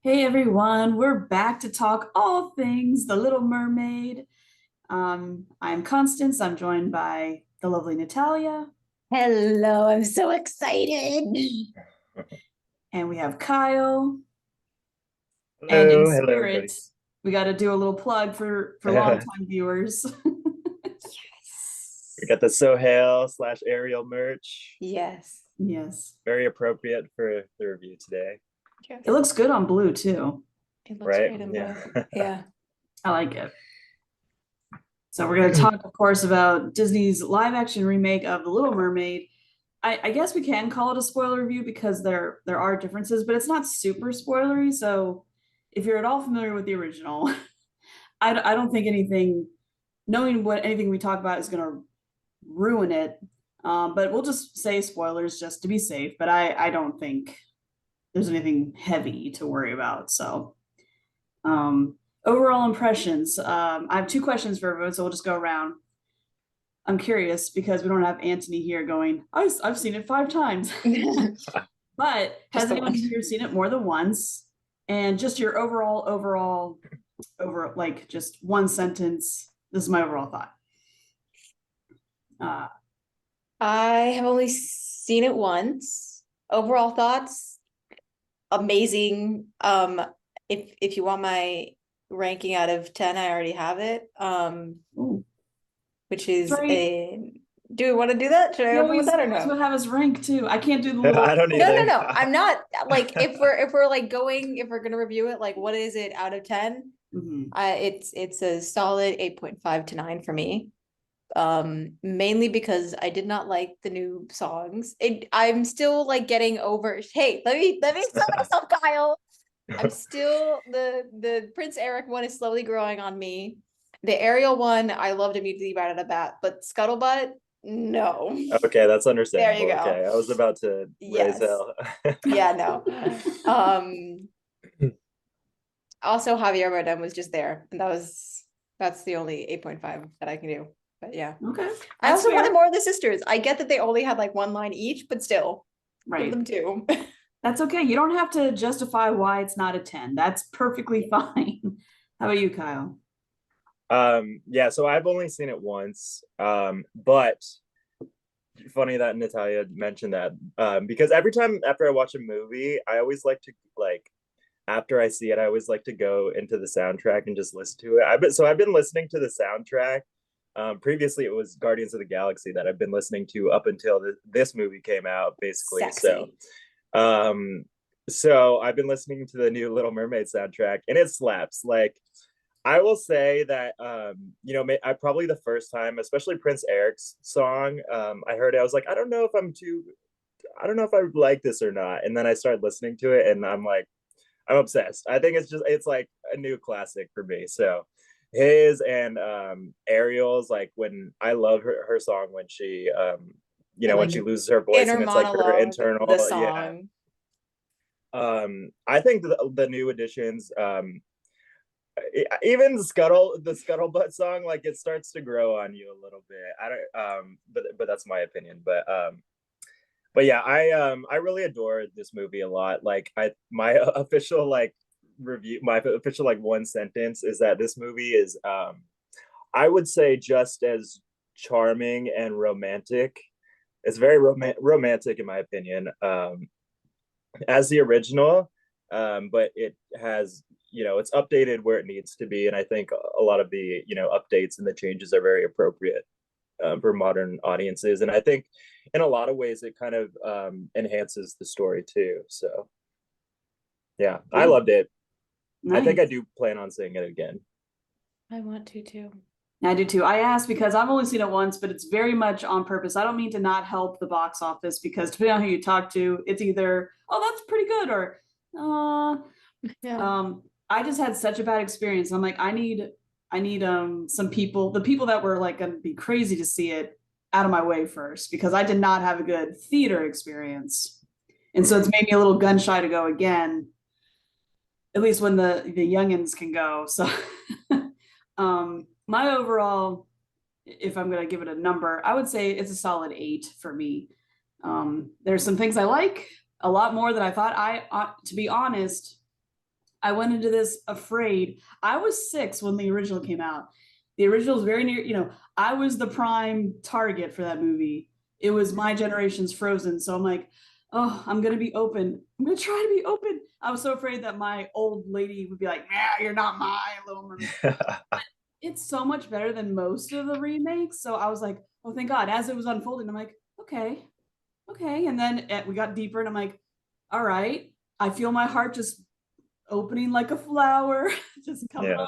Hey everyone, we're back to talk all things The Little Mermaid. I'm Constance. I'm joined by the lovely Natalia, Hello, I'm so excited. and we have Kyle. And in Hello, hello spirit, everybody. we got to do a little plug for We longtime viewers. got the Sohail slash Ariel merch. Yes. Yes, Very appropriate for the review today, Yes. it looks good on blue too. It looks right? great in Yeah. blue. Yeah. I like it. So we're going to talk, of course, about Disney's live action remake of The Little Mermaid. I guess we can call it a spoiler review because there are differences, but it's not super spoilery. So if you're at all familiar with the original, I don't think knowing what anything we talk about is going to ruin it. But we'll just say spoilers just to be safe. But I don't think there's anything heavy to worry about. So um, overall impressions. I have two questions for everyone, so we'll just go around. I'm curious because we don't have Anthony here going, I've seen it 5 times. But Just has the anyone one. here seen it more than once? And just your over like just one sentence. This is my overall thought. Uh, I have only seen it once. Overall thoughts, amazing. If you want my ranking out of 10, I already have it. ooh, Which is sorry. a do we want to do that? Should I open with that You or always no? would have us rank too. I can't do the I little. don't No, no, either. no. I'm not like if we're like going if we're gonna review it, like what is it out of 10? Mhm. It's a solid 8.5 to 9 for me. Mainly because I did not like the new songs. I'm still like getting over. Hey, let me stop myself, Kyle. I'm still the Prince Eric one is slowly growing on me. The Ariel one I loved immediately right out of the bat, but Scuttlebutt, no. Okay, that's There you understandable. go. Okay, I was about to raise Yes. hell. Yeah, no. Also Javier Bardem was just there, and that's the only 8.5 that I can do. But yeah. Okay, I that's also wanted fair. more of the sisters. I get that they only had like one line each, but still, give Right. them two. That's okay. You don't have to justify why it's not a 10. That's perfectly fine. How about you, Kyle? Yeah, so I've only seen it once. But funny that Natalia mentioned that. Because every time after I watch a movie, I always like to like after I see it, I always like to go into the soundtrack and just listen to it. I've been listening to the soundtrack. Previously, it was Guardians of the Galaxy that I've been listening to up until this movie came out, basically. Sexy. Um, so I've been listening to the new Little Mermaid soundtrack, and it slaps. Like I will say that I probably the first time, especially Prince Eric's song, I heard it, I was like, I don't know if I like this or not. And then I started listening to it, and I'm like, I'm obsessed. I think it's like a new classic for me. So his and Ariel's, like when I love her song when she And when like she loses her voice inner and it's like her monologue, the internal, yeah. song. I think the new additions, even the scuttlebutt song, like it starts to grow on you a little bit. I don't but that's my opinion. But yeah, I really adore this movie a lot. Like I my official like review, my official like one sentence is that this movie is I would say just as charming and romantic. It's very romantic in my opinion, as the original. But it has, it's updated where it needs to be, and I think a lot of the updates and the changes are very appropriate for modern audiences. And I think in a lot of ways it kind of enhances the story too. So yeah, I Yeah, loved it. I think I nice. do plan on seeing it again. I want to too. I do too. I asked because I've only seen it once, but it's very much on purpose. I don't mean to not help the box office because depending on who you talk to, it's either, oh, that's pretty good, or uh Yeah. I just had such a bad experience. I'm like, I need some people, the people that were like gonna be crazy to see it out of my way first because I did not have a good theater experience. And so it's Mm. made me a little gun shy to go again, at least when the youngins can go. So my overall, if I'm gonna give it a number, I would say it's a solid 8 for me. There's some things I like a lot more than I thought. To be honest, I went into this afraid. I was 6 when the original came out. The original is very near, I was the prime target for that movie. It was my generation's Frozen. So I'm like, oh, I'm gonna be open. I'm gonna try to be open. I was so afraid that my old lady would be like, nah, you're not my Little Mermaid. It's so much better than most of the remakes. So I was like, oh, thank God. As it was unfolding, I'm like, okay, okay. And then we got deeper, and I'm like, all right. I feel my heart just opening like a flower, just coming Yeah.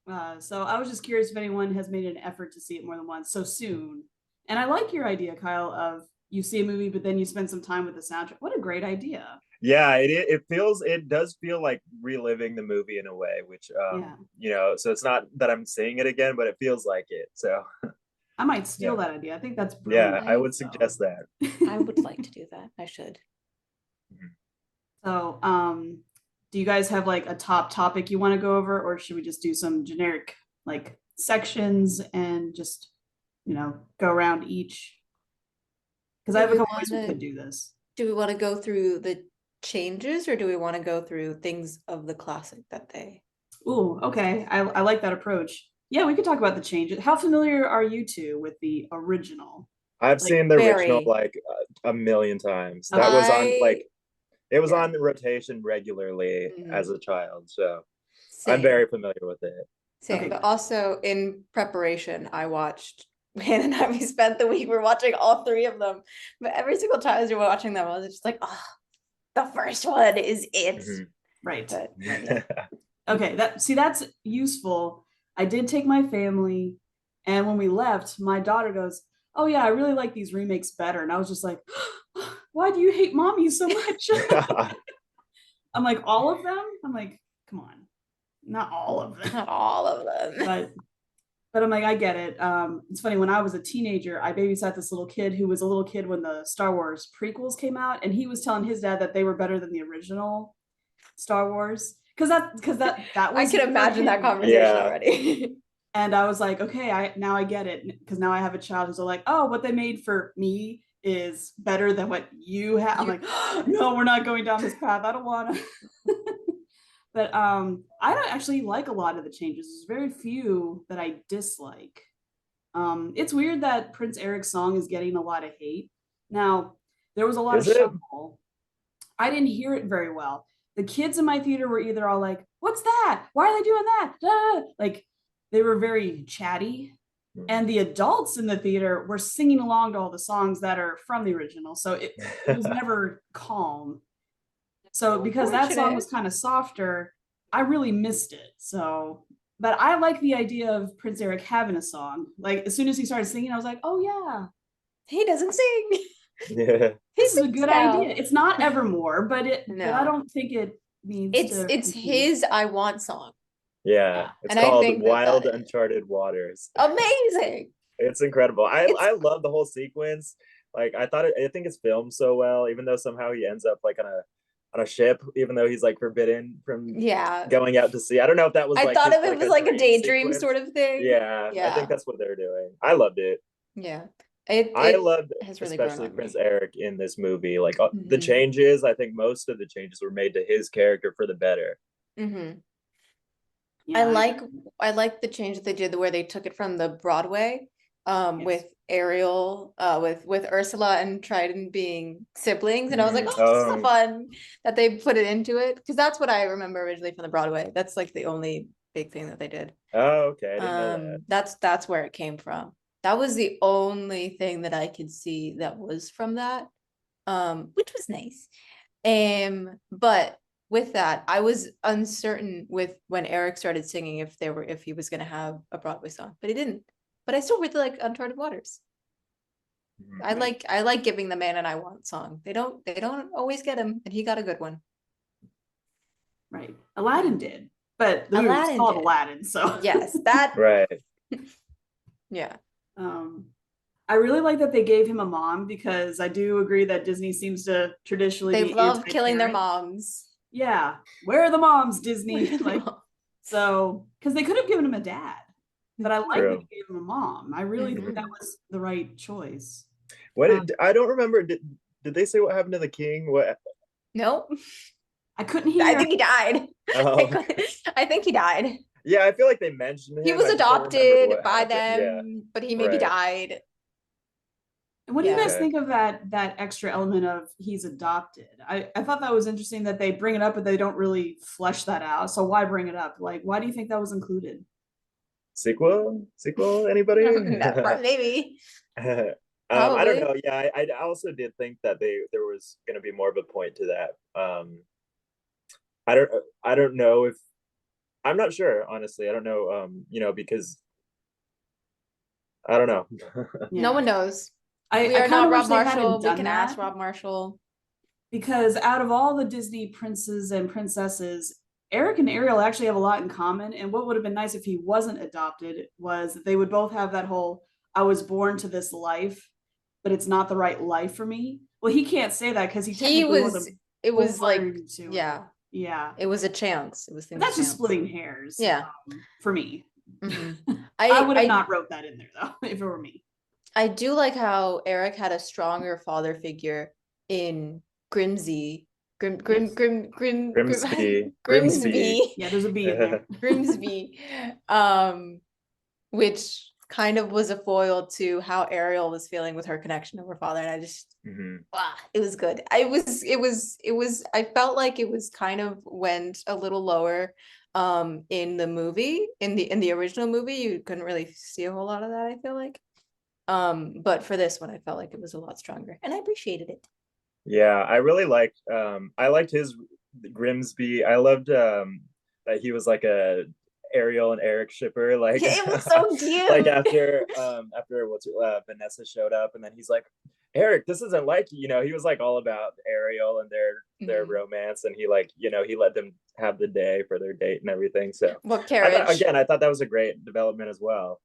on. So I was just curious if anyone has made an effort to see it more than once so soon. And I like your idea, Kyle, of you see a movie, but then you spend some time with the soundtrack. What a great idea. Yeah, it does feel like reliving the movie in a way, which Yeah. so it's not that I'm seeing it again, but it feels like it. So I might steal yeah. that idea. I think that's Yeah, brilliant. I would So, suggest that. I would like to do that. I should. so do you guys have like a top topic you want to go over, or should we just do some generic like sections and just, go around each? Because I have a couple ways we could do this. Do we want to go through the changes, or do we want to go through things of the classic that they? Ooh, okay. I like that approach. Yeah, we could talk about the changes. How familiar are you two with the original? I've Like, seen the original Very. like a million times. That was on it was Yeah. on rotation regularly as a child, so I'm Same. very familiar with it. Same, Okay, but good. also in preparation, I watched. Man and I, we spent the week, we're watching all 3 of them. But every single time as you're watching them, I was just like, oh, the first one is it. Right. But Mhm. Okay, that's useful. I did take my family, and when we left, my daughter goes, "Oh yeah, I really like these remakes better." And I was just like, "Why do you hate mommy so much?" I'm like, all of them? I'm like, come on. Not all of them. not all of them. But I'm like, I get it. It's funny, when I was a teenager, I babysat this little kid who was a little kid when the Star Wars prequels came out, and he was telling his dad that they were better than the original Star Wars. That I was can for imagine that him. conversation Yeah. already. And I was like, okay, I get it, because now I have a child who's like, oh, what they made for me is better than what you have. I'm like, oh, no, we're not going down this path. I don't want to. But I don't actually like a lot of the changes. There's very few that I dislike. It's weird that Prince Eric's song is getting a lot of hate. Now, there was a lot of Is it? shuffle. I didn't hear it very well. The kids in my theater were either all like, "What's that? Why are they doing that?" Duh. Like, they were very chatty. And the adults in the theater were singing along to all the songs that are from the original. So it was never calm. So because that song was kind of softer, I really missed it. So, but I like the idea of Prince Eric having a song. Like, as soon as he started singing, I was like, oh yeah, He doesn't sing. Yeah. this is a good idea. It's not Evermore, but I No. don't think it needs to It's compete. his I Want song. Yeah. It's And I called think that Wild that is Uncharted Waters. amazing. It's incredible. I It's love the whole sequence. Like I think it's filmed so well, even though somehow he ends up like on a ship, even though he's like forbidden from yeah. going out to sea. I don't know if that was I like thought his, of it like was a like a dream daydream sequence. sort of thing. Yeah, I Yeah. think that's what they're doing. I loved it. Yeah. I loved has really grown especially on Prince me. Eric in this movie. Like the Mhm. changes, I think most of the changes were made to his character for the better. Mhm. Yeah, I like the change that they did where they took it from the Broadway, yes. with Ariel, with Ursula and Triton being siblings, and I was like, Mhm. oh, this is so fun that they put it into it, because that's what I remember originally from the Broadway. That's like the only big thing that they did. Oh, okay. I didn't know that. That's where it came from. That was the only thing that I could see that was from that, which was nice. But with that, I was uncertain with when Eric started singing if he was gonna have a Broadway song, but he didn't. But I still really like Uncharted Waters. I like giving the man an I Want song. They don't always get him, and he got a good one. Right. Aladdin did, but the movie was Aladdin called did. Aladdin, so Yes, that Right. yeah. I really like that they gave him a mom, because I do agree that Disney seems to traditionally They be love killing their anti-parent. moms. Yeah, where are the moms, Disney? Like, so because they could have given him a dad, but I like that True. they gave him a mom. I really think Mhm. that was the right choice. What I don't remember. Did they say what happened to the king? What? Nope. I couldn't I hear. think he died. Oh, I think he died. yeah, I feel like they mentioned He him. was I just don't remember adopted what by happened. Yeah, them, but he maybe right. died. What do you Yeah. guys Okay. think of that extra element of he's adopted? I thought that was interesting that they bring it up, but they don't really flesh that out. So why bring it up? Like, why do you think that was included? Sequel? Sequel? Anybody? Maybe. I don't Probably. know. Yeah, I also did think that there was going to be more of a point to that. I don't I don't know if I'm not sure, honestly. I don't know. Because I don't know. No Yeah. one knows. I, We I are kind not of wish Rob they hadn't Marshall. We done can ask that Rob Marshall. because out of all the Disney princes and princesses, Eric and Ariel actually have a lot in common. And what would have been nice if he wasn't adopted was that they would both have that whole I was born to this life, but it's not the right life for me. Well, he can't say that because he He technically was, wasn't it was like, born to it. yeah, Yeah. it was a chance. It was But things that's just chance. splitting hairs Yeah. for me. hmm I I would have I not wrote that in there though if it were me. I do like how Eric had a stronger father figure in Grimsby. Yes. Grimsby. Grimsby. Grimsby. Yeah, there's a B in there. Grimsby. Um, which kind of was a foil to how Ariel was feeling with her connection to her father. And I just it was good. I felt like it was kind of went a little lower in the movie, in the original movie. You couldn't really see a whole lot of that, I feel like. But for this one, I felt like it was a lot stronger and I appreciated it. Yeah, I liked his Grimsby. I loved that he was like a Ariel and Eric shipper, like It was so like cute. after Vanessa showed up, and then he's like, Eric, this isn't like he was like all about Ariel and their Mhm. romance, and he let them have the day for their date and everything. So What I carriage? thought that was a great development as well.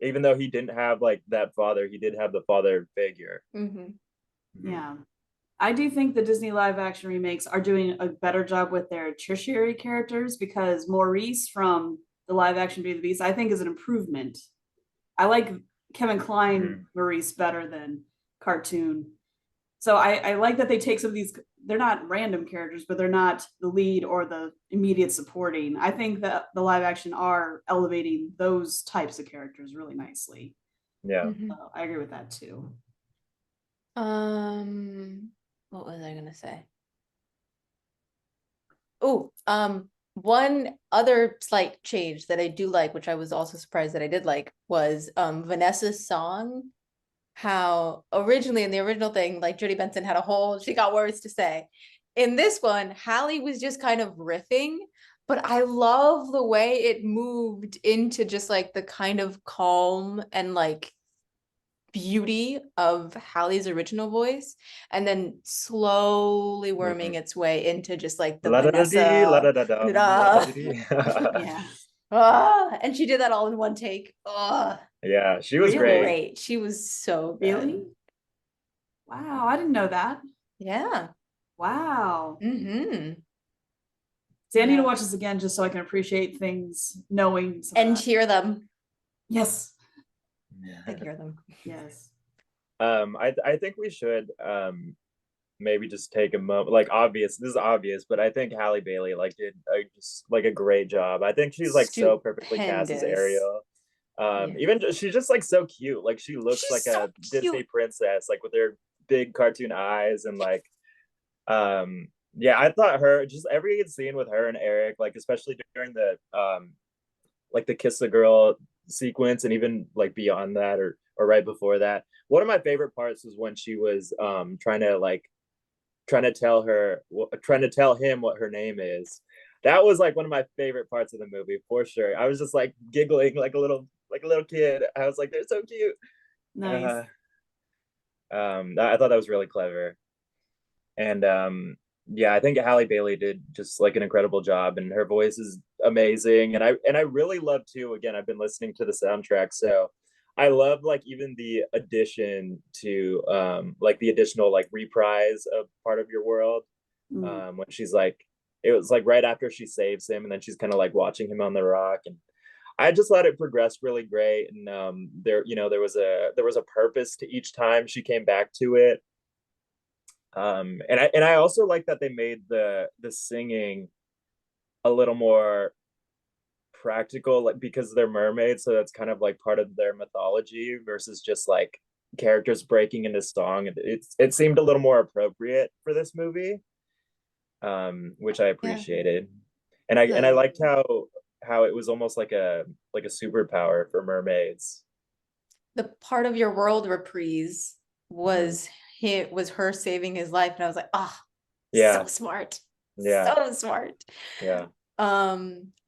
Even though he didn't have like that father, he did have the father figure. Hmm Mhm. Yeah. I do think the Disney live action remakes are doing a better job with their tertiary characters because Maurice from the live action Beauty and the Beast, I think, is an improvement. I like Kevin Kline Mhm. Maurice better than cartoon. So I like that they take some of these, they're not random characters, but they're not the lead or the immediate supporting. I think that the live action are elevating those types of characters really nicely. Yeah. hmm I agree with that too. Um, what was I gonna say? Oh, one other slight change that I do like, which I was also surprised that I did like, was Vanessa'S Song. How originally in the original thing, like Jodie Benson had a whole, she got words to say. In this one, Hallie was just kind of riffing, but I love the way it moved into just like the kind of calm and like beauty of Hallie's original voice, and then slowly worming Mhm. its way into just like the La da da dee, la Vanessa. da da dum, la da Da. dee dee. Yeah. And she did that all in one take. Oh, Yeah, she was Really? great. great. She was so good. Really? Wow, I didn't know that. Yeah. Wow. Mm-hmm. See, I need to Yeah. watch this again just so I can appreciate things, knowing some of And that. hear them. Yes. And hear them. Yes. I think we should maybe just take a moment. Like, obvious, this is obvious, but I think Halle Bailey like did just like a great job. I think she's like so perfectly cast as Stupendous. Ariel. Yeah. Even she's just like so cute. Like she looks She's like so a Disney cute. princess, like with her big cartoon eyes and like yeah, I thought her just every scene with her and Eric, like especially during the like the kiss the girl sequence and even like beyond that or right before that. One of my favorite parts was when she was trying to trying to tell him what her name is. That was like one of my favorite parts of the movie for sure. I was just like giggling like a little kid. I was like, they're so cute. Nice. Uh, I thought that was really clever. And yeah, I think Halle Bailey did just like an incredible job, and her voice is amazing. And I really love too. Again, I've been listening to the soundtrack, so I love like even the addition to like the additional like reprise of Part of Your World Mm. when she's like it was like right after she saves him, and then she's kind of like watching him on the rock, and I just thought it progressed really great. And there was a purpose to each time she came back to it. And I also like that they made the singing a little more practical, like because they're mermaids, so that's kind of like part of their mythology versus just like characters breaking into song. It seemed a little more appropriate for this movie, which I Yeah. appreciated. And I The liked how it was almost like a superpower for mermaids. the part of your world reprise Mhm. was her saving his life, and I was like, ah, so Yeah, smart, yeah, so smart. yeah.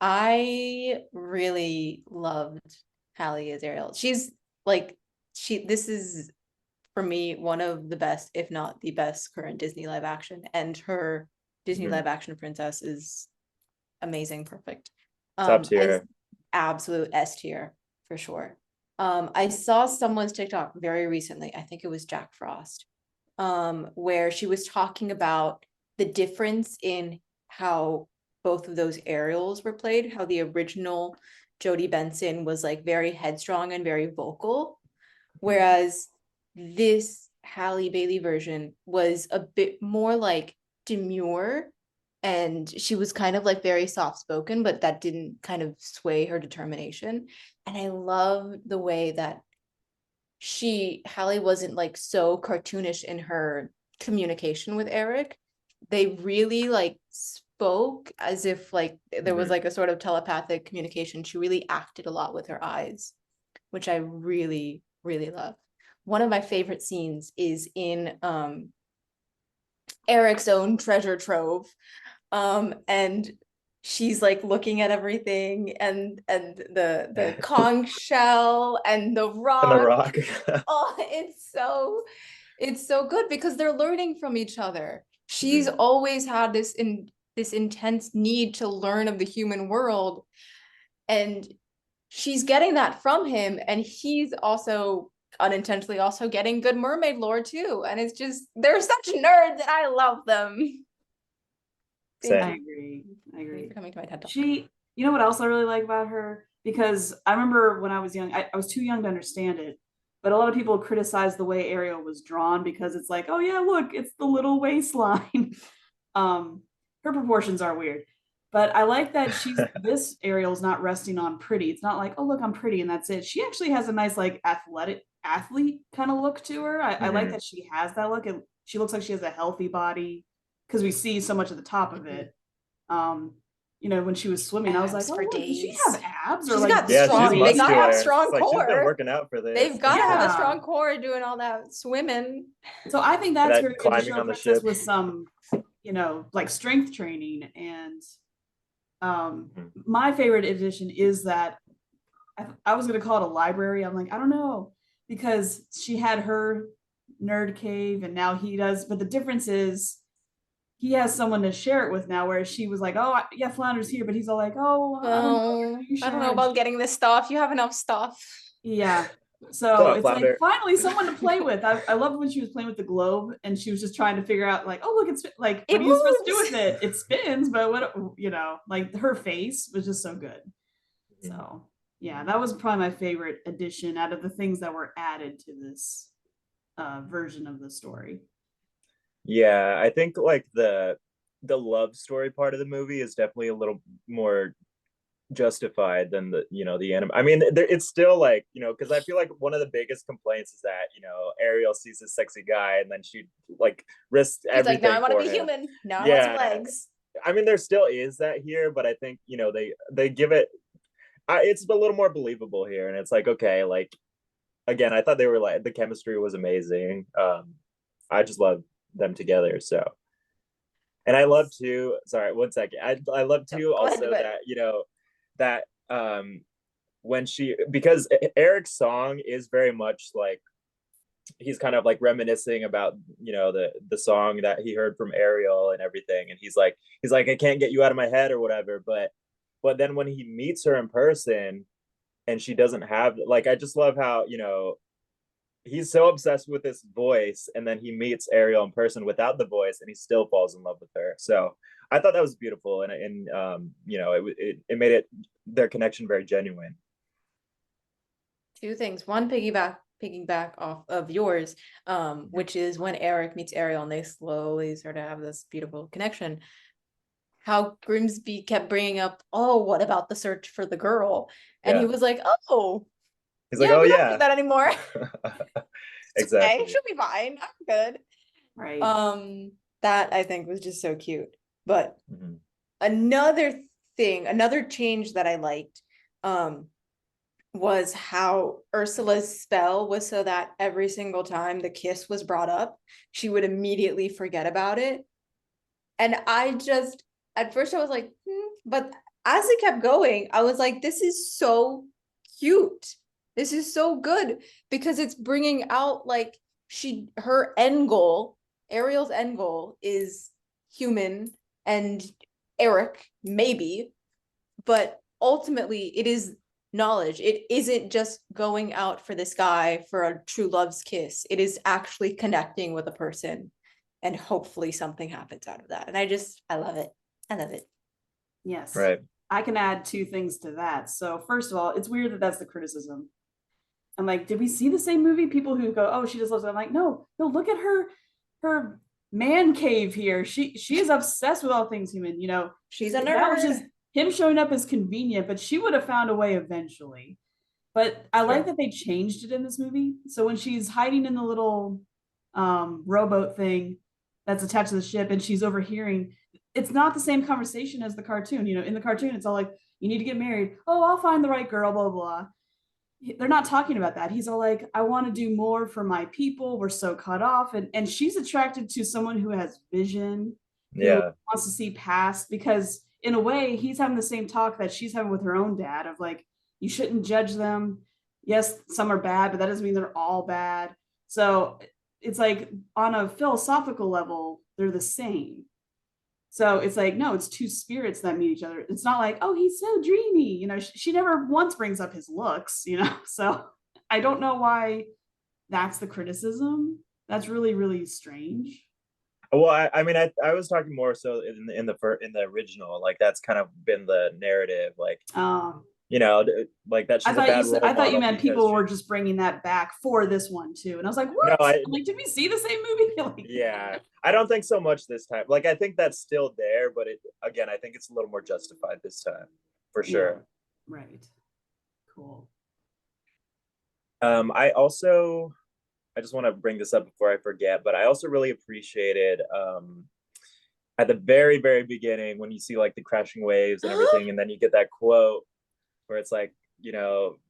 I really loved Hallie as Ariel. She's like this is for me one of the best, if not the best, current Disney live action, and her Disney Mhm. live action princess is amazing, perfect. Top I tier. absolute S tier for sure. I saw someone's TikTok very recently, I think it was Jack Frost, where she was talking about the difference in how both of those Ariels were played, how the original Jodie Benson was like very headstrong and very vocal, whereas this Halle Bailey version was a bit more like demure, and she was kind of like very soft spoken, but that didn't kind of sway her determination. And I love the way that Halle wasn't like so cartoonish in her communication with Eric. They really like spoke as if like there was Mhm. like a sort of telepathic communication. She really acted a lot with her eyes, which I really, really love. One of my favorite scenes is in Eric's own treasure trove. And she's like looking at everything, and the conch shell and the And the rock. Rock. Oh, it's so good because they're learning from each other. She's Mhm. always had this intense need to learn of the human world, and she's getting that from him, and he's also unintentionally also getting good mermaid lore too. And it's just they're such nerds and I love them. Thank I you. Same. agree. I Thank you agree. for coming to my TED Talk. You know what else I really like about her? Because I remember when I was young, I was too young to understand it, but a lot of people criticize the way Ariel was drawn because it's like, oh yeah, look, it's the little waistline. um, her proportions are weird, but I like that this Ariel's not resting on pretty. It's not like, oh look, I'm pretty and that's it. She actually has a nice like athletic athlete kind of look to her. I like Mhm. that she has that look, and she looks like she has a healthy body because we see so much at the top of Mhm. it. um when she was swimming, I was like, Abs oh for look, does she days. have abs, or She's like got did Yeah, she she's strong, they raise gotta have muscular. that? It's strong like she's been core. working out for They've this. gotta have a Yeah, strong core doing all that swimming. so I think And that's that very good to climbing show a on the princess ship. with some like strength training. And Mhm. my favorite addition is that I was going to call it a library. I'm like, I don't know, because she had her nerd cave and now he does, but the difference is he has someone to share it with now, whereas she was like, oh yeah, Flounder's here, but he's all like, oh, I don't know, Oh, are you I don't sure? know And about getting this stuff. You have enough stuff. yeah, so So, it's like Flounder. finally someone to play with. I loved when she was playing with the globe and she was just trying to figure out like, oh look, it's like, what It are you supposed to do with moves. it? It spins, but what, like her face was just so good. Mhm. So yeah, that was probably my favorite addition out of the things that were added to this version of the story. Yeah, I think like the love story part of the movie is definitely a little more justified than the anime. I mean, it's still like, because I feel like one of the biggest complaints is that, Ariel sees this sexy guy and then she like risks She's like, now I everything want to for be him. human. Now I want some Yeah. legs. I mean, there still is that here, but I think, they give it it's a little more believable here. And it's like, okay, like again, I thought they were like the chemistry was amazing. I just love them together. So, and I love too. Sorry, one second. I love Oh, too go ahead, also go ahead. that that when because Eric's song is very much like he's kind of like reminiscing about the song that he heard from Ariel and everything, and he's like I can't get you out of my head or whatever. But then when he meets her in person and she doesn't have like I just love how he's so obsessed with this voice, and then he meets Ariel in person without the voice, and he still falls in love with her. So I thought that was beautiful, and it made their connection very genuine. Two things. One, piggyback piggyback off of yours, which is when Eric meets Ariel and they slowly sort of have this beautiful connection. How Grimsby kept bringing up, oh, what about the search for the girl? And he Yeah. was like, oh, He's like, yeah, oh we don't do yeah. that anymore. It's okay, Exactly. she'll be fine. I'm good. Right. That I think was just so cute. But Mhm. another thing, another change that I liked, was how Ursula's spell was so that every single time the kiss was brought up, she would immediately forget about it. And I just, at first I was like, but as it kept going, I was like, this is so cute. This is so good because it's bringing out like her end goal, Ariel's end goal is human and Eric, maybe, but ultimately it is knowledge. It isn't just going out for this guy for a true love's kiss. It is actually connecting with a person and hopefully something happens out of that. And I love it. I love it. Yes. Right. I can add two things to that. So first of all, it's weird that that's the criticism. I'm like, did we see the same movie? People who go, oh, she just loves it. I'm like, no, look at her man cave here. She is obsessed with all things human. She's a That was nerd. just him showing up as convenient, but she would have found a way eventually. But I like that they changed it in this movie. So when she's hiding in the little rowboat thing that's attached to the ship and she's overhearing, it's not the same conversation as the cartoon. In the cartoon, it's all like, you need to get married. Oh, I'll find the right girl, blah, blah. They're not talking about that. He's all like, I want to do more for my people. We're so cut off. And she's attracted to someone who has vision, who Yeah. wants to see past, because in a way, he's having the same talk that she's having with her own dad of like, you shouldn't judge them. Yes, some are bad, but that doesn't mean they're all bad. So it's like on a philosophical level, they're the same. So it's like, no, it's two spirits that meet each other. It's not like, oh, he's so dreamy. She never once brings up his looks. So I don't know why that's the criticism. That's really, really strange. Well, I mean, I was talking more so in the original, like that's kind of been the narrative, like Um, like that she's a bad role I thought you model meant because people she, were just bringing that back for this one too. And I was like, no, what? I'm like, did we see the same movie? Like, yeah, I don't think so much this time. Like I think that's still there, but I think it's a little more justified this time, for yeah, sure. right. Cool. I just want to bring this up before I forget, but I also really appreciated at the very, very beginning when you see like the crashing waves and everything, and then you get that quote where it's like,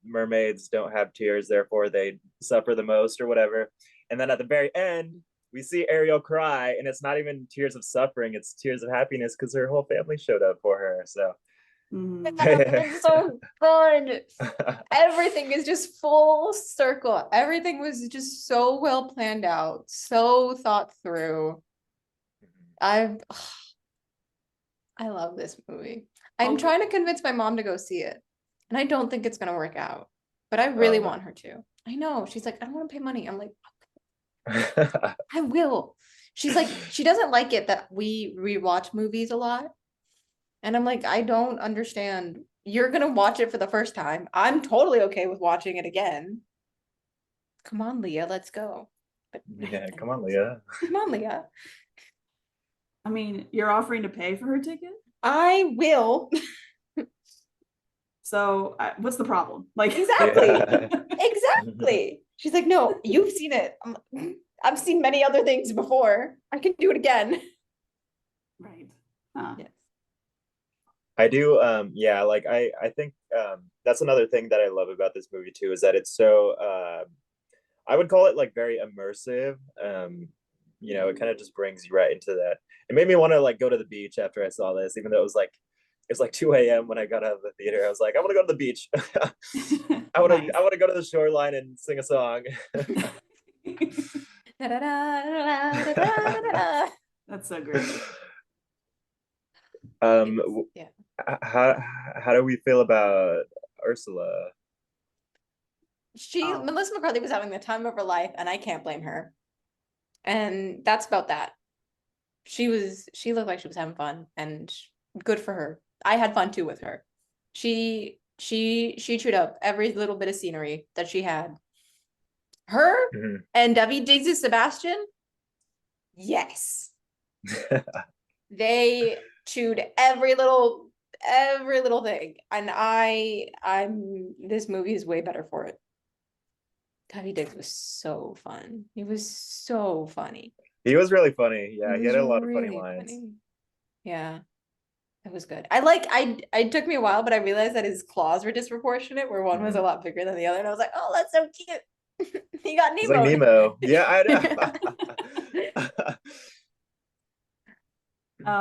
mermaids don't have tears, therefore they suffer the most or whatever. And then at the very end, we see Ariel cry, and it's not even tears of suffering, it's tears of happiness because her whole family showed up for her. So It's so good. Everything is just full circle. Everything was just so well planned out, so thought through. I love this movie. I'm trying to convince my mom to go see it, and I don't think it's gonna work out, but I really want her to. I know. She's like, I don't want to pay money. I'm like, I will. She's like, she doesn't like it that we rewatch movies a lot. And I'm like, I don't understand. You're gonna watch it for the first time. I'm totally okay with watching it again. Come on, Leah, let's go. But Yeah, come on, Leah. come on, Leah. I mean, you're offering to pay for her ticket? I will. So what's the problem? Like, Exactly. Yeah. Exactly. She's like, no, you've seen it. I've seen many other things before. I can do it again. right. Huh. Yes. I do. Yeah, like I think that's another thing that I love about this movie too, is that it's so I would call it like very immersive. It kind of just brings you right into that. It made me want to like go to the beach after I saw this, even though it was like 2 a.m. when I got out of the theater. I was like, I want to go to the beach. Nice. I want to go to the shoreline and sing a song. That's so great. Yeah. How do we feel about Ursula? Melissa McCarthy was having the time of her life, and I can't blame her. And that's about that. She looked like she was having fun, and good for her. I had fun too with her. She chewed up every little bit of scenery that she had. Her Mhm. and David Diggs' Sebastian, yes. They chewed every little thing. And I'm this movie is way better for it. David Diggs was so fun. He was so funny. He was really funny. Yeah, He he had was a lot of funny really lines. funny. Yeah, that was good. I it took me a while, but I realized that his claws were disproportionate, where one was a lot bigger than the other, and I was like, oh, that's so cute. He got He's like Nemo. Nemo. Yeah, I know.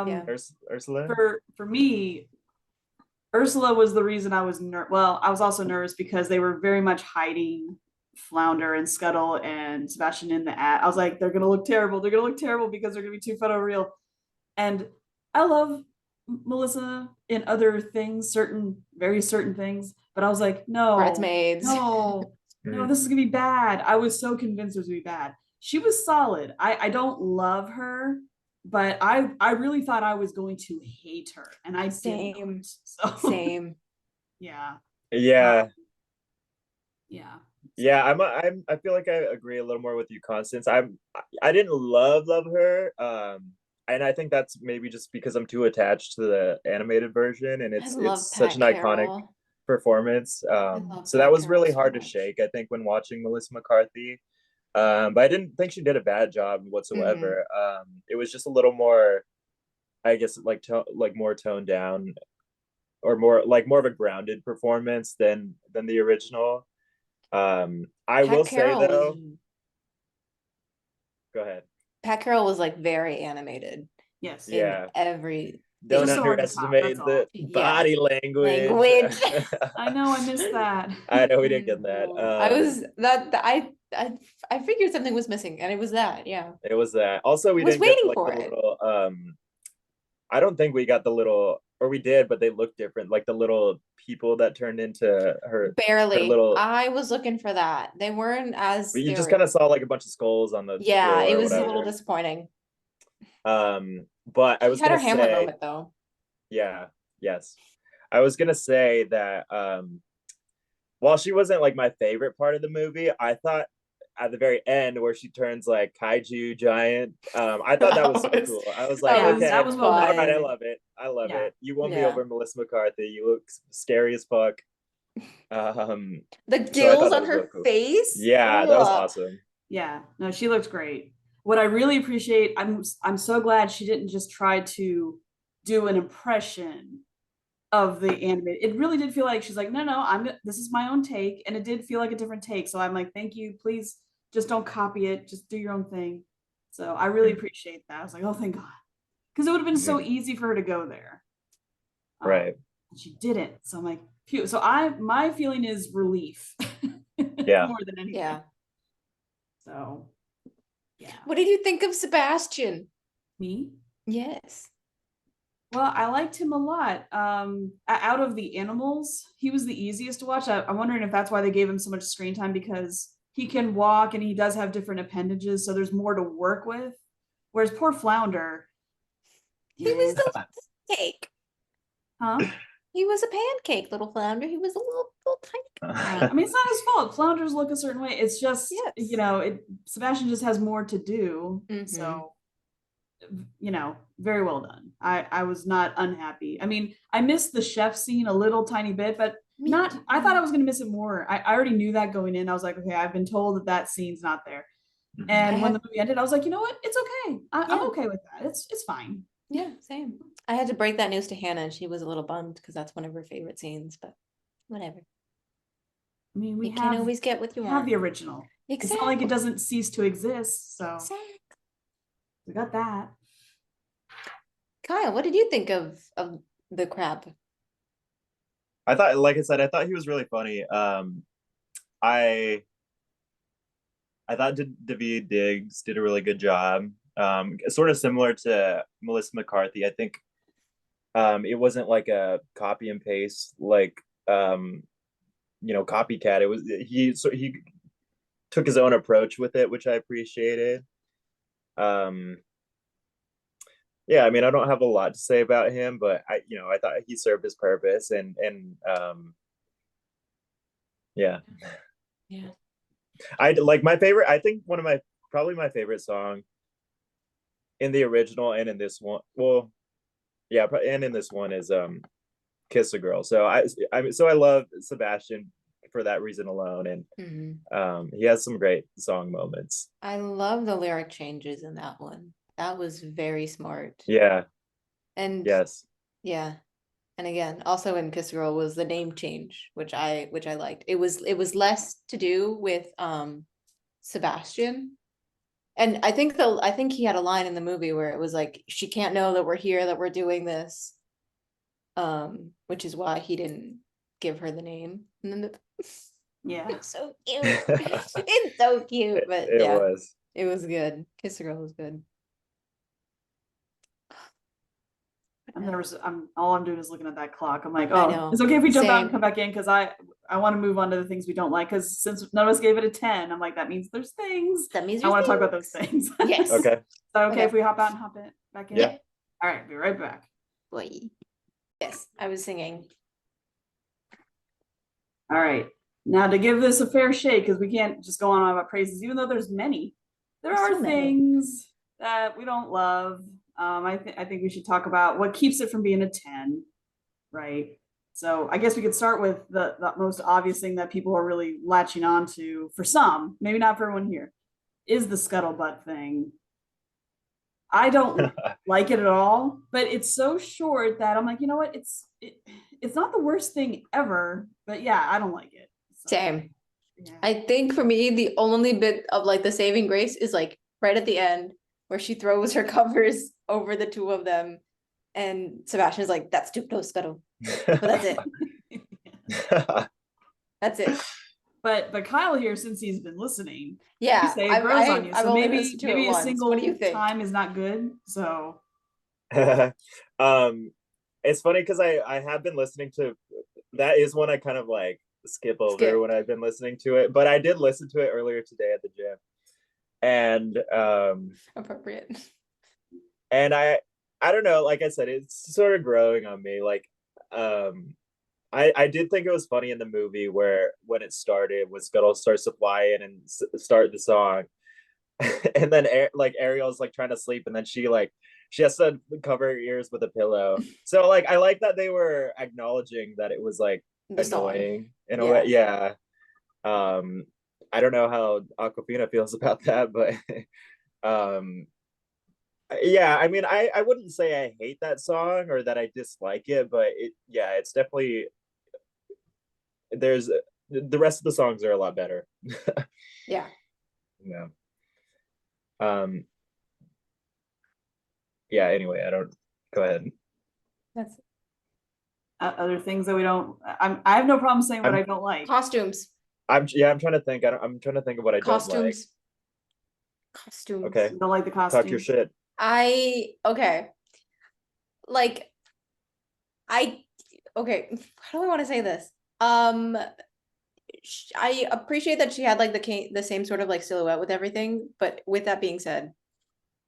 Yeah. Ursula? For me, Ursula was the reason I was well, I was also nervous because they were very much hiding Flounder and Scuttle and Sebastian in the ad. I was like, they're gonna look terrible. They're gonna look terrible because they're gonna be too photoreal. And I love Melissa in other things, very certain things. But I was like, no, Bridesmaids. no, no, this is gonna be bad. I was so convinced it was gonna be bad. She was solid. I don't love her, but I really thought I was going to hate her, and I did Same. not. So Same. yeah, Yeah. yeah. Yeah, I feel like I agree a little more with you, Constance. I didn't love her. And I think that's maybe just because I'm too attached to the animated version, and I it's love such Pat an iconic Carroll. performance. I love So that Pat was Carroll really so hard to much. shake, I think, when watching Melissa McCarthy. But I didn't think she did a bad job whatsoever. It was just a little more, I guess, like more toned down, or more of a grounded performance than the original. I will Pat say Carroll was though, go ahead. Pat Carroll was like very animated Yes. in Yeah, every don't Just thing. over the top, that's underestimate all. the Yeah. body language. Language. I know I missed that. I know we didn't get that. I was I figured something was missing, and it was that. Yeah. It was that. Also, I we was didn't get waiting like the for it. little I don't think we got the little, or we did, but they looked different, like the little people that turned into her Barely. little, I was looking for that. They weren't as you just scary. kind of saw like a bunch of skulls on the Yeah, floor it or was a little whatever. disappointing. But I She was had her gonna Hamlet say, moment though. yeah, yes. I was gonna say that while she wasn't like my favorite part of the movie, I thought at the very end where she turns like kaiju giant, I thought that was so cool. I was like, Yeah, okay, that was well all done. right, I fun. love it. I love Yeah. it. You won me Yeah. over, Melissa McCarthy. You look scary as fuck. The So I gills thought that on was real her cool. face. Yeah, that was Ugh. awesome. Yeah, no, she looked great. What I really appreciate, I'm so glad she didn't just try to do an impression of the animated. It really did feel like she's like, no, this is my own take, and it did feel like a different take. So I'm like, thank you, please, just don't copy it, just do your own thing. So I really appreciate that. I was like, oh, thank God, because it would have been so easy for her to go there. Right. She didn't. So I'm like, phew. So my feeling is relief Yeah. more than anything. Yeah. So yeah. What did you think of Sebastian? Me? Yes. Well, I liked him a lot. Out of the animals, he was the easiest to watch. I'm wondering if that's why they gave him so much screen time, because he can walk and he does have different appendages, so there's more to work with. Whereas poor Flounder, He was eh, the cake. huh? He was a pancake, little flounder. He was a little tiny. Yeah, I mean, it's not his fault. Flounders look a certain way. It's just, Yes. Sebastian just has more to do. Mhm. So, very well done. I was not unhappy. I mean, I missed the chef scene a little tiny bit, but Me not, too. I thought I was going to miss it more. I already knew that going in. I was like, okay, I've been told that scene's not there. And when the movie ended, I was like, you know what? It's okay. I'm Yeah. okay with that. It's fine. Yeah, same. I had to break that news to Hannah, and she was a little bummed because that's one of her favorite scenes, but whatever. I mean, we You can't have always get what you have want. the original. It's not Exactly. like it doesn't cease to exist. So Exactly. we got that. Kyle, what did you think of the crab? I thought, like I said, I thought he was really funny. I I thought David Diggs did a really good job. Sort of similar to Melissa McCarthy. I think it wasn't like a copy and paste, like copycat. It was he took his own approach with it, which I appreciated. Um, yeah, I mean, I don't have a lot to say about him, but I thought he served his purpose, and yeah. Yeah. I like my favorite. I think one of my probably my favorite song in the original and in this one. Well, yeah, and in this one is "Kiss a Girl." So I love Sebastian for that reason alone, and he has some great song moments. I love the lyric changes in that one. That was very smart. Yeah. And Yes. yeah. And again, also in Kiss a Girl was the name change, which I liked. It was less to do with Sebastian. And I think he had a line in the movie where it was like, she can't know that we're here, that we're doing this. Which is why he didn't give her the name. And then Yeah. it's so cute. It's so cute. But it yeah, was. it was good. Kiss a Girl was good. All I'm doing is looking at that clock. I'm like, I oh, know. it's okay if we jump out and Same. come back in because I want to move on to the things we don't like because since none of us gave it a 10, I'm like, that means there's things. That means I there's want to talk about those things. Yes. Okay. So okay Okay. if we hop out and hop it back in? Yeah. All right, be right back. Boy. Yes, I was singing. All right. Now to give this a fair shake, because we can't just go on about praises, even though there's many. There There's are so many. things that we don't love. I think we should talk about what keeps it from being a 10, right? So I guess we could start with the most obvious thing that people are really latching on to for some, maybe not for everyone here, is the scuttlebutt thing. I don't like it at all, but it's so short that I'm like, you know what? It's not the worst thing ever, but yeah, I don't like it. So, Same. yeah. I think for me, the only bit of like the saving grace is like right at the end where she throws her covers over the two of them. And Sebastian's like, that's too close, Scuttle. But that's it. That's it. But Kyle here, since he's been listening, Yeah, you say it grows on you. I've So only maybe listened to it a once. single What do you think? time is not good. So It's funny because I have been listening to that is one I kind of like skip over when I've been listening to it, but I did listen to it earlier today at the gym, and Appropriate. and I don't know, like I said, it's sort of growing on me. Like I did think it was funny in the movie where when it started when Scuttle starts to fly in and start the song, and then like Ariel's like trying to sleep, and then she has to cover her ears with a pillow. So like I like that they were acknowledging that it was like The annoying song. in a way. Yeah. I don't know how Aquafina feels about that, but yeah, I mean I wouldn't say I hate that song or that I dislike it, but it's definitely there's the rest of the songs are a lot better. Yeah. Yeah. Yeah, anyway, I don't go ahead. That's other things that we don't. I have no problem saying what I don't like. costumes. I'm trying to think. I'm trying to think of what I don't like. Costumes. Okay. You don't like the costumes. Talk your shit. Okay. Like okay, how do I want to say this? I appreciate that she had like the same sort of like silhouette with everything, but with that being said,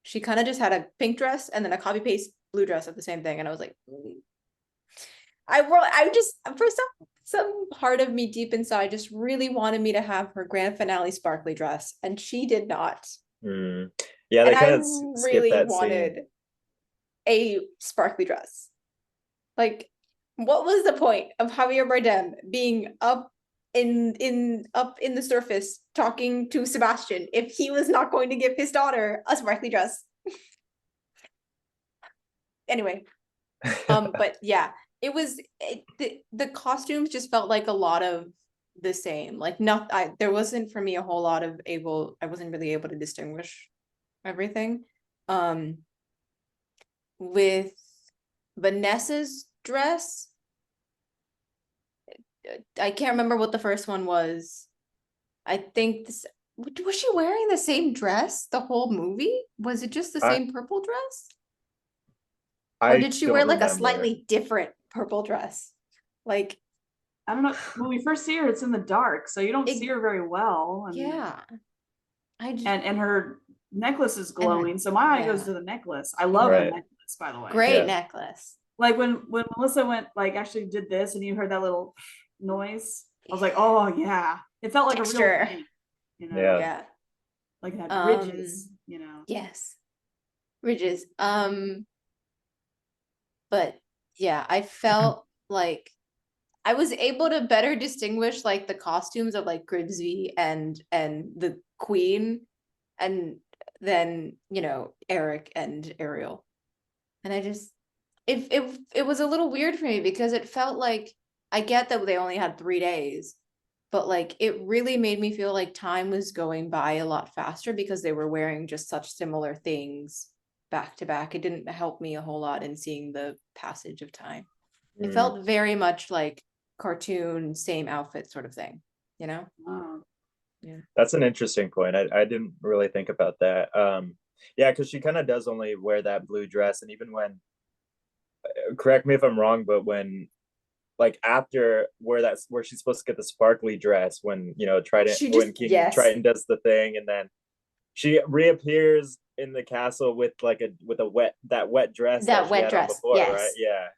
she kind of just had a pink dress and then a copy paste blue dress of the same thing, and I was like, I just for some part of me deep inside just really wanted me to have her grand finale sparkly dress, and she did not. Yeah, they kind of really that wanted scene. A sparkly dress. Like, what was the point of Javier Bardem being up in the surface talking to Sebastian if he was not going to give his daughter a sparkly dress? Anyway, but yeah, it was the costumes just felt like a lot of the same. Like there wasn't for me a whole lot of I wasn't really able to distinguish everything. With Vanessa's dress, I can't remember what the first one was. I think was she wearing the same dress the whole movie? Was it just the same purple dress? Or did she wear like a slightly different purple dress? Like, I don't know. When we first see her, it's in the dark, so you don't see her very well. Yeah. And her necklace is glowing, so my eye goes to the necklace. I love the necklace, by the way. Great necklace. Like when Melissa went actually did this, and you heard that little noise, I was like, oh yeah, it felt like a real thing. you know, Yeah. Yeah. like it had ridges, you know. Yes. Ridges. But yeah, I felt like I was able to better distinguish like the costumes of like Grimsby and the Queen, and then, you know, Eric and Ariel. And I just it was a little weird for me because it felt like, I get that they only had 3 days, but like it really made me feel like time was going by a lot faster because they were wearing just such similar things back to back. It didn't help me a whole lot in seeing the passage of time. It Mm. felt very much like cartoon, same outfit sort of thing, you know? Oh. That's an interesting point. I didn't really think about that. Yeah, because she kind of does only wear that blue dress, and even when, correct me if I'm wrong, but when like after where she's supposed to get the sparkly dress, when She just, when King yes. Triton does the thing, and then she reappears in the castle with like a wet dress That she wet had on dress, before, yes. right? Yeah.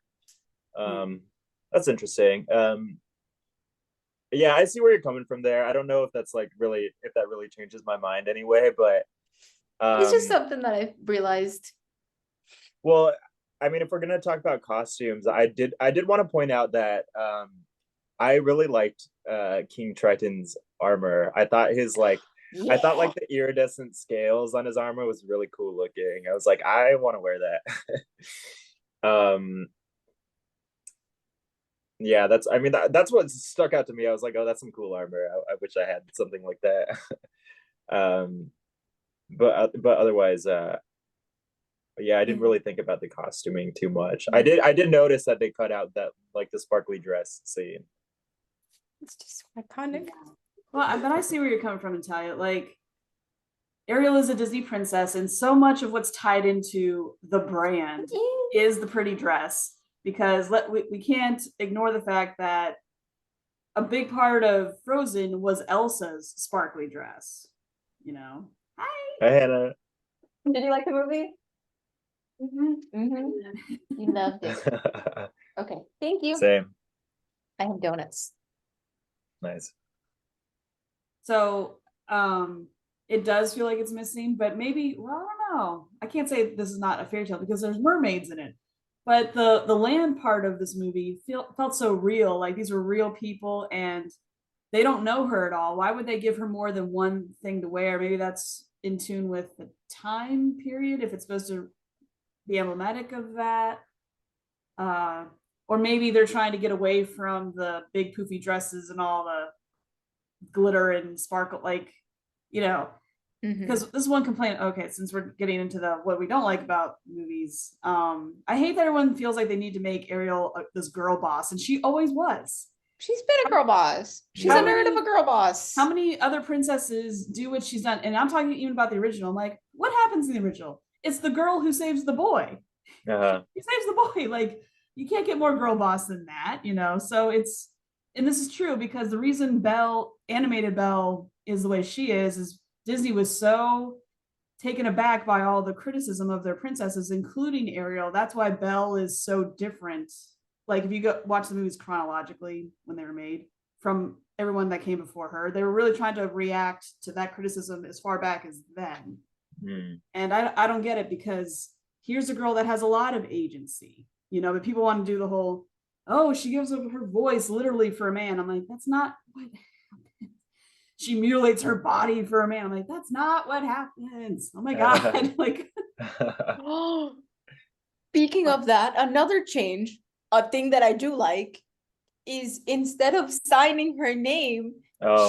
That's interesting. Yeah, I see where you're coming from there. I don't know if that's like really, if that really changes my mind anyway, but It's just something that I realized. well, I mean, if we're gonna talk about costumes, I did want to point out that I really liked King Triton's armor. I thought his like I thought like the iridescent scales on his armor was really cool looking. I was like, I want to wear that. Yeah, that's what stuck out to me. I was like, oh, that's some cool armor. I wish I had something like that. um, but otherwise, yeah, I didn't really think about the costuming too much. I did notice that they cut out that like the sparkly dress scene. It's just iconic. Well, but I see where you're coming from, Natalia. Like, Ariel is a Disney princess, and so much of what's tied into the brand is the pretty dress. Because we can't ignore the fact that a big part of Frozen was Elsa's sparkly dress. You know. Hi. I had a Did you like the movie? You loved it. Okay, thank you. same. I have donuts. Nice. So it does feel like it's missing, but maybe, well, I don't know. I can't say this is not a fairy tale because there's mermaids in it. But the land part of this movie felt so real. Like these were real people and they don't know her at all. Why would they give her more than one thing to wear? Maybe that's in tune with the time period, if it's supposed to be emblematic of that. Or maybe they're trying to get away from the big poofy dresses and all the glitter and sparkle, like, you know, because this is one complaint. Okay, since we're getting into the what we don't like about movies, I hate that everyone feels like they need to make Ariel this girl boss, and she always was. She's been a girl boss. She's a nerd of a girl boss. How many other princesses do what she's done? And I'm talking even about the original. I'm like, what happens in the original? It's the girl who saves the boy. He saves the boy. Like, you can't get more girl boss than that, you know? So it's, and this is true because the reason animated Belle is the way she is Disney was so taken aback by all the criticism of their princesses, including Ariel. That's why Belle is so different. Like if you go watch the movies chronologically when they were made from everyone that came before her, they were really trying to react to that criticism as far back as then. And I don't get it because here's a girl that has a lot of agency, you know, but people want to do the whole, oh, she gives up her voice literally for a man. I'm like, that's not what happened. She mutilates her body for a man. I'm like, that's not what happens. Oh my God. Like, speaking of that, another change, a thing that I do like is instead of signing her name,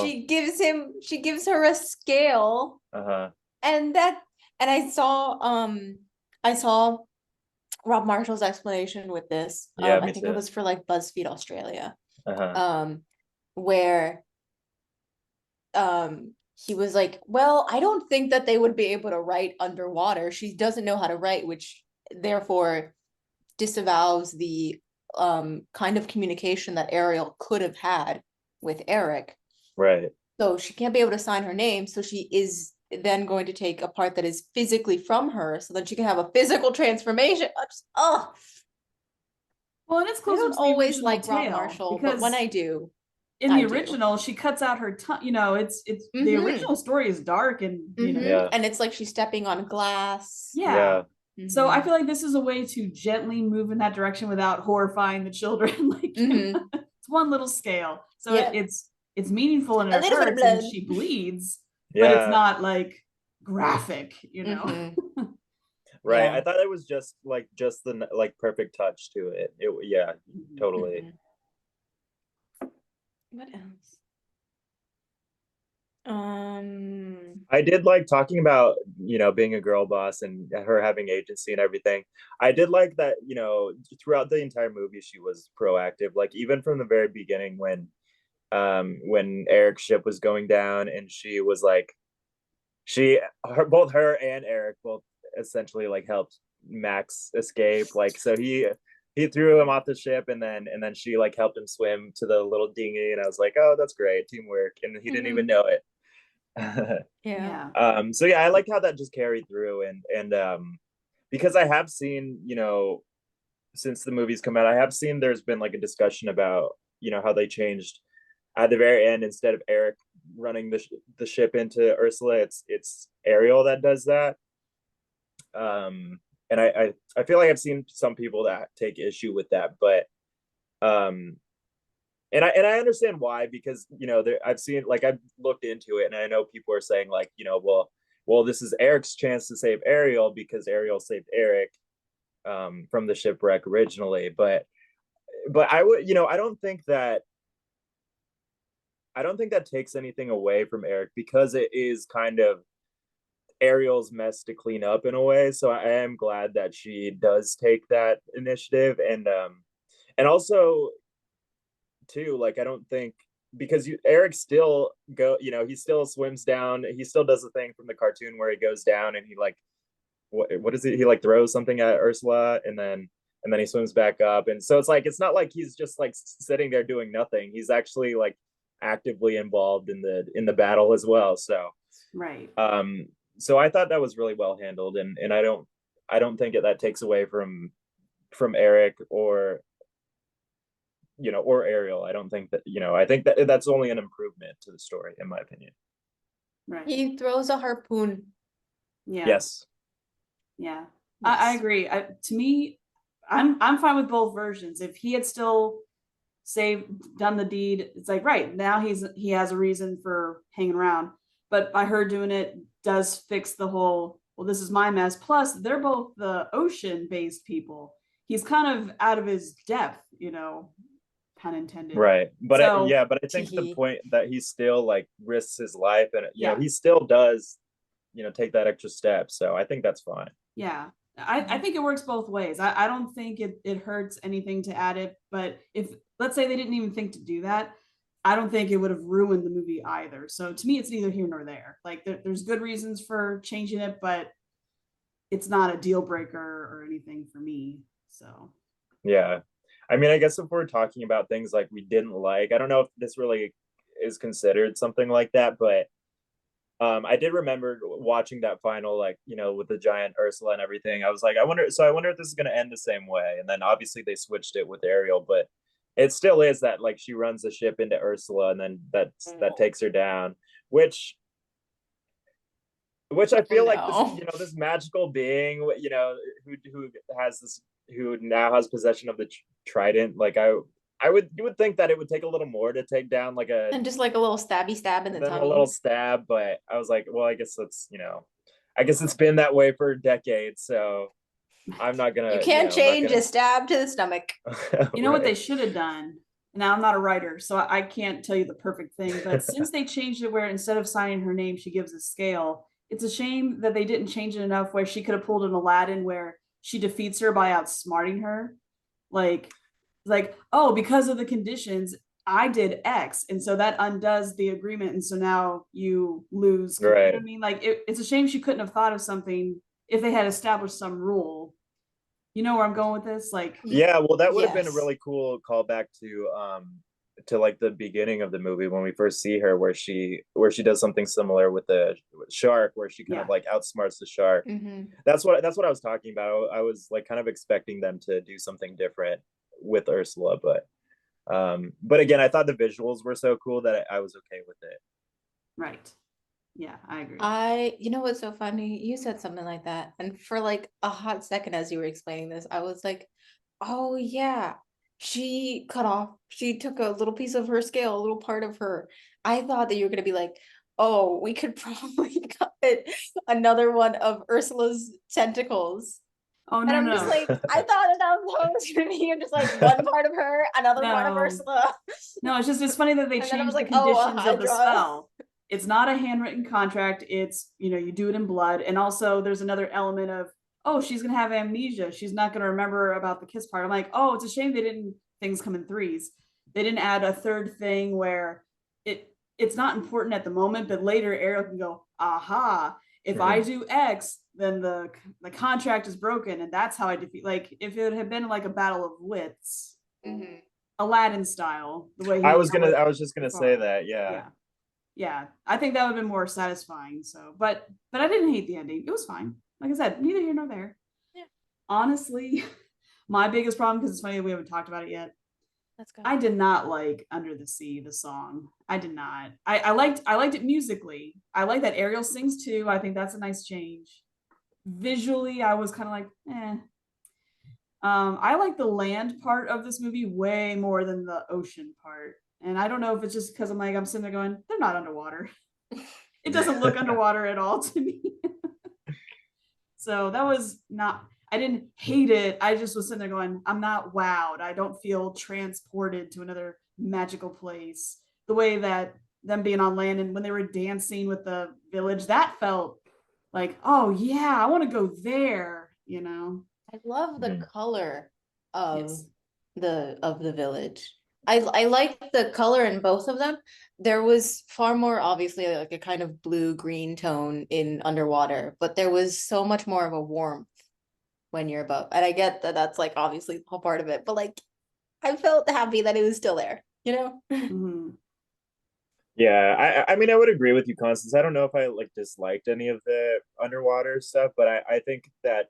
she gives her a scale. And I saw Rob Marshall's explanation with this. Yeah, I think it was for like BuzzFeed Australia. Where he was like, well, I don't think that they would be able to write underwater. She doesn't know how to write, which therefore disavows the kind of communication that Ariel could have had with Eric. Right. So she can't be able to sign her name. So she is then going to take a part that is physically from her so that she can have a physical transformation. Well, and it's closer. I don't to always the like Rob tale Marshall, but when I do, in I the do. original, she cuts out her tongue. You know, it's the original story is dark and you know. Yeah. And it's like she's stepping on glass. Yeah. So I Mhm. feel like this is a way to gently move in that direction without horrifying the children. Like it's one little scale. So Yeah. it's meaneful and A it little bit of hurts and blood. she bleeds, but it's Yeah. not like graphic, you know. Right. Yeah. I thought it was just the like perfect touch to it. Yeah, totally. What else? I did like talking about, being a girl boss and her having agency and everything. I did like that, throughout the entire movie she was proactive. Like even from the very beginning when Eric's ship was going down and she was like both her and Eric both essentially like helped Max escape. Like so he threw him off the ship and then she like helped him swim to the little dinghy and I was like, oh, that's great teamwork, and he didn't even know it. Yeah. So yeah, I like how that just carried through and because I have seen, since the movies come out, I have seen there's been like a discussion about, how they changed at the very end. Instead of Eric running the ship into Ursula, it's Ariel that does that. And I feel like I've seen some people that take issue with that, but um and I understand why, because I've seen, like, I've looked into it and I know people are saying like, well, this is Eric's chance to save Ariel because Ariel saved Eric from the shipwreck originally, but I would, I don't think that takes anything away from Eric, because it is kind of Ariel's mess to clean up in a way. So I am glad that she does take that initiative, and also too, like, I don't think, because Eric still he still swims down, he still does the thing from the cartoon where he goes down and he like what is it, he like throws something at Ursula and then he swims back up, and so it's like it's not like he's just like sitting there doing nothing, he's actually like actively involved in the battle as well. So Right. so I thought that was really well handled, and I don't think that takes away from Eric or Ariel. I don't think that, I think that that's only an improvement to the story, in my opinion. Right. He throws a harpoon. Yeah. Yes. Yeah. I Yes. agree. To me, I'm fine with both versions. If he had still done the deed, it's like, right, now he has a reason for hanging around. But by her doing it does fix the whole, well, this is my mess. Plus, they're both the ocean-based people. He's kind of out of his depth, pun intended. Right. But So yeah, but I think the point that he still like risks his life, and yeah, he still does, take that extra step. So I think that's fine. yeah. I think it works both ways. I don't think it hurts anything to add it, but if, let's say, they didn't even think to do that, I don't think it would have ruined the movie either. So to me, it's neither here nor there. Like there's good reasons for changing it, but it's not a deal breaker or anything for me. So Yeah. I mean, I guess if we're talking about things like we didn't like, I don't know if this really is considered something like that, but I did remember watching that final, like, with the giant Ursula and everything. I was like, I wonder if this is going to end the same way. And then obviously they switched it with Ariel, but it still is that, like, she runs the ship into Ursula and then that takes her down, which I feel like this, this magical being, who has this, who now has possession of the trident. Like you would think that it would take a little more to take down like And just like a little stabby stab in the than tummy. a little stab, but I was like, well, I guess that's, I guess it's been that way for decades, so I'm not gonna. You can't change a stab to the stomach. you know what they should have done? Now, I'm not a writer, so I can't tell you the perfect thing, but since they changed it where instead of signing her name, she gives a scale, it's a shame that they didn't change it enough where she could have pulled an Aladdin where she defeats her by outsmarting her. Like, oh, because of the conditions, I did X. And so that undoes the agreement. And so now you lose. You know what I mean? Like, it's a shame she couldn't have thought of something if they had established some rule. You know where I'm going with this? Like, yeah, well, that would have been a really cool callback to like the beginning of the movie when we first see her, where she does something similar with the shark, where she kind of like outsmarts the shark. That's what I was talking about. I was like kind of expecting them to do something different with Ursula, but But again, I thought the visuals were so cool that I was okay with it. Right. Yeah, I agree. You know what's so funny? You said something like that, and for like a hot second as you were explaining this, I was like, oh yeah, she took a little piece of her scale, a little part of her. I thought that you were gonna be like, oh, we could probably cut another one of Ursula's tentacles. Oh And no, I'm just no. like, I thought that was gonna be just like one part of her, another part of No. Ursula. No, it's funny that they And then I was changed the like, oh, a conditions of the Hydra. spell. It's not a handwritten contract. It's, you do it in blood. And also there's another element of, oh, she's gonna have amnesia. She's not gonna remember about the kiss part. I'm like, oh, it's a shame things come in threes. They didn't add a third thing where it's not important at the moment, but later Ariel can go, aha, if I do X, then the contract is broken, and that's how I defeat. Like if it had been like a battle of wits, Mhm. Aladdin style, the way I was just gonna say that, yeah. Yeah, I think that would have been more satisfying. So, but I didn't hate the ending. It was fine. Like I said, neither here nor there. Yeah. Honestly, my biggest problem, because it's funny that we haven't talked about it yet, Let's go. I did not like Under the Sea, the song. I did not. I liked it musically. I like that Ariel sings too. I think that's a nice change. Visually, I was kind of like, eh. I like the land part of this movie way more than the ocean part. And I don't know if it's just because I'm sitting there going, they're not underwater. It doesn't look underwater at all to me. So that was not, I didn't hate it. I just was sitting there going, I'm not wowed. I don't feel transported to another magical place. The way that them being on land and when they were dancing with the village, that felt like, oh yeah, I want to go there. I love the color of Yes. the village. I like the color in both of them. There was far more obviously like a kind of blue-green tone in underwater, but there was so much more of a warmth when you're above. And I get that that's like obviously the whole part of it, but like I felt happy that it was still there, you know? Mhm. Yeah, I mean I would agree with you, Constance. I don't know if I like disliked any of the underwater stuff, but I think that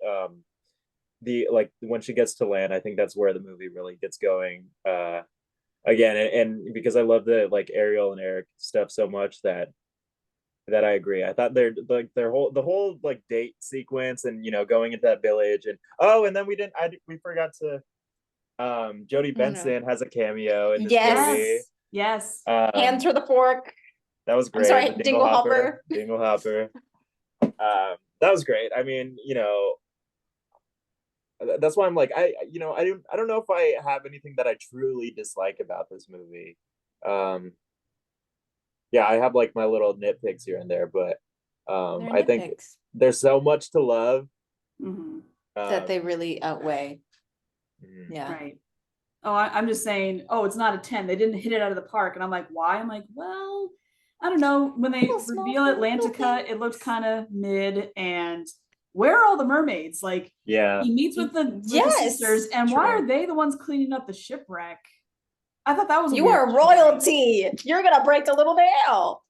the like when she gets to land, I think that's where the movie really gets going. Again, and because I love the like Ariel and Eric stuff so much that I agree. I thought the whole like date sequence and going into that village and and then we forgot to Jodie Oh no. Benson has a cameo in this movie. Yes. Yes. Hands for the fork. That was I'm great. sorry, The Dingle Hopper. Dingle Hopper. That was great. I mean, that's why I'm like I don't know if I have anything that I truly dislike about this movie. Um, yeah, I have like my little nitpicks here and there, but They're I think nitpicks there's so much to love. Mhm. that they really outweigh. Mhm. Yeah. Right. Oh, I'm just saying, oh, it's not a 10. They didn't hit it out of the park. And I'm like, why? I'm like, well, I don't know. When they Little small reveal things, little Atlantica, it looked things. kind of mid. And where are all the mermaids? Like Yeah. he meets with the sisters, Yes, and why True. are they the ones cleaning up the shipwreck? I thought that was a you weird are choice. royalty. You're gonna break the little nail.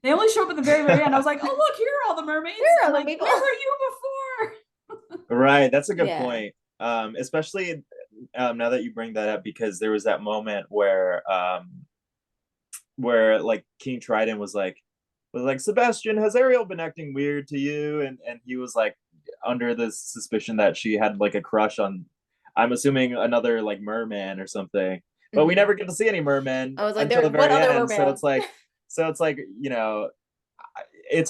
They only show up at the very, very end. I was like, oh look, here are all the mermaids. Here are I'm the like, people. where were you before? Right. That's a good Yeah. point. Especially now that you bring that up, because there was that moment where like King Triton was like, Sebastian, has Ariel been acting weird to you? And he was like under the suspicion that she had like a crush on, I'm assuming, another like merman or something. But we Mhm. never get to see any mermen I was like, until the what very other end. So merman? it's like it's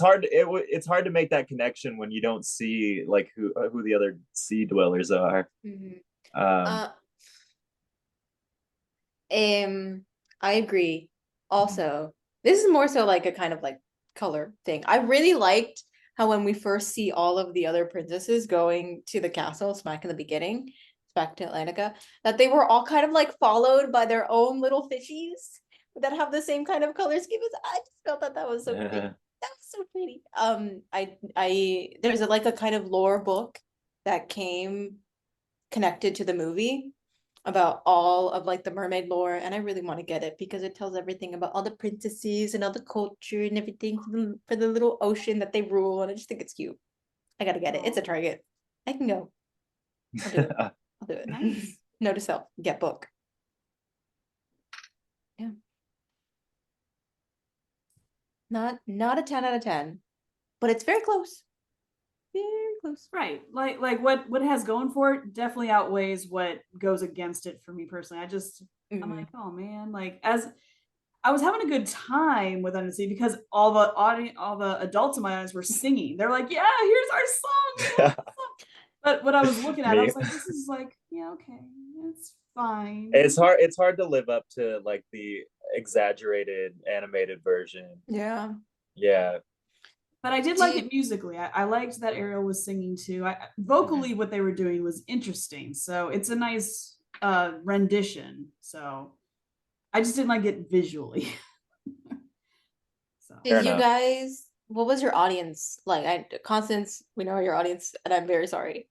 hard to make that connection when you don't see like who the other sea dwellers are. Mhm. Um, I agree. Also, this is more so like a kind of like color thing. I really liked how when we first see all of the other princesses going to the castle smack in the beginning, back to Atlantica, that they were all kind of like followed by their own little fishies that have the same kind of color scheme as I just felt that was so pretty. That was so pretty. There's like a kind of lore book that came connected to the movie about all of like the mermaid lore, and I really want to get it because it tells everything about all the princesses and all the culture and everything for the little ocean that they rule, and I just think it's cute. I gotta get it. It's a Target. I can go. I'll do it. I'll do it. Nice. Note to self, get book. Not a 10 out of 10, but it's very close. Very close. Right. Like what it has going for it definitely outweighs what goes against it for me personally. I'm like, oh man, like as I was having a good time with Undersea because all the audience, all the adults in my audience were singing. They're like, yeah, here's our song. We love this song. But when I was looking at it, I Me. was like, this is like, yeah, okay, it's fine. It's hard to live up to like the exaggerated animated version. Yeah. Yeah. But I did Do like you- it musically. I liked that Ariel was singing too. Vocally, what they were doing was interesting. So it's a nice rendition. So I just didn't like it visually. So Did Fair you enough. guys, what was your audience like? Constance, we know your audience, and I'm very sorry.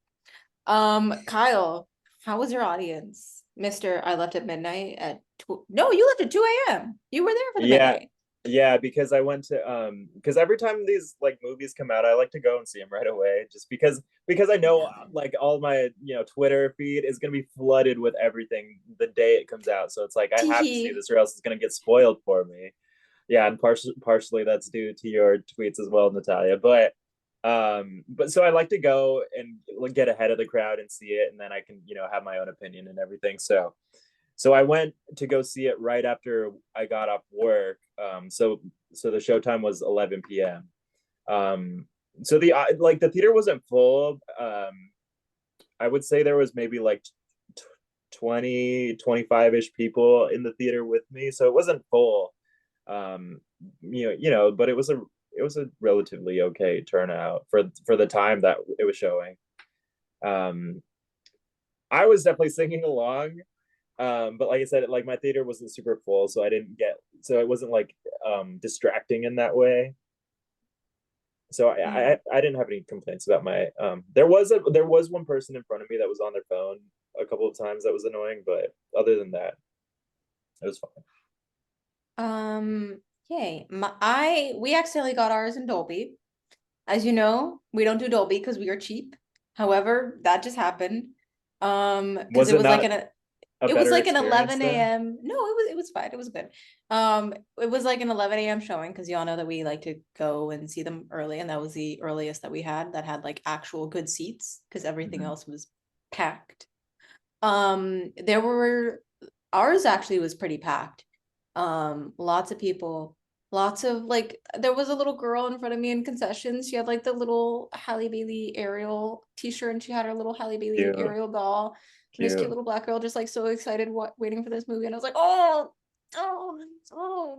Kyle, how was your audience? Mr. I left at midnight at no, you left at 2 a.m. You were there for the Yeah. midnight. Yeah, because I went to because every time these like movies come out, I like to go and see them right away, just because I know like all my Twitter feed is gonna be flooded with everything the day it comes out. So it's like I have to see Teehee. this or else it's gonna get spoiled for me. Yeah, and partially that's due to your tweets as well, Natalia. But so I like to go and like, get ahead of the crowd and see it, and then I can have my own opinion and everything. So I went to go see it right after I got off work. So the showtime was 11 p.m. So the theater wasn't full. I would say there was maybe like 20, 25-ish people in the theater with me, so it wasn't full. Um, but it was a relatively okay turnout for the time that it was showing. Um, I was definitely singing along. But like I said, like my theater wasn't super full, so it wasn't like distracting in that way. So I didn't have any complaints about my there was one person in front of me that was on their phone a couple of times that was annoying, but other than that, it was fine. Yay. We accidentally got ours in Dolby. As you know, we don't do Dolby because we are cheap. However, that just happened. Because Was it it was like not an a it was better like an experience 11 then? a.m. No, it was fine. It was good. It was like an 11 a.m. showing because y'all know that we like to go and see them early, and that was the earliest that we had that had like actual good seats because everything Mhm. else was packed. There were ours actually was pretty packed. Lots of people, lots of like there was a little girl in front of me in concessions. She had like the little Halle Bailey Ariel t-shirt and she had her little Halle Bailey Cute, Ariel doll. And this cute cute. little black girl just like so excited waiting for this movie. And I was like, oh,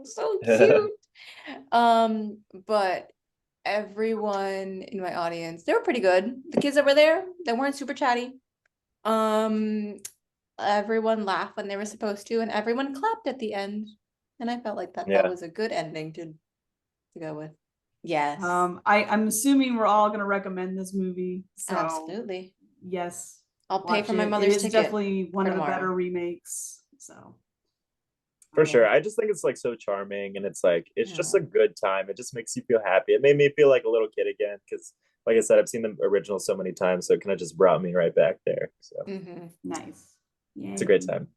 so cute. But everyone in my audience, they were pretty good. The kids that were there, they weren't super chatty. Um, everyone laughed when they were supposed to, and everyone clapped at the end. And I felt like that Yeah, was a good ending to go with. Yes, I'm assuming we're all gonna recommend this movie. So absolutely. yes, I'll pay watch for my it. It mother's is ticket definitely one for of the better tomorrow. remakes. So for yeah. sure. I just think it's like so charming, and it's just Yeah. a good time. It just makes you feel happy. It made me feel like a little kid again because, like I said, I've seen the original so many times, so it kind of just brought me right back there. So Nice. it's a Yay. great time.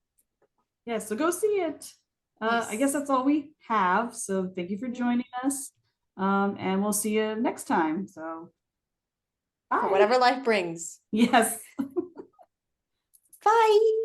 Yeah, so go see it. I guess Yes. that's all we have. So thank you for joining us. And we'll see you next time. So For bye. whatever life brings. Yes. Bye.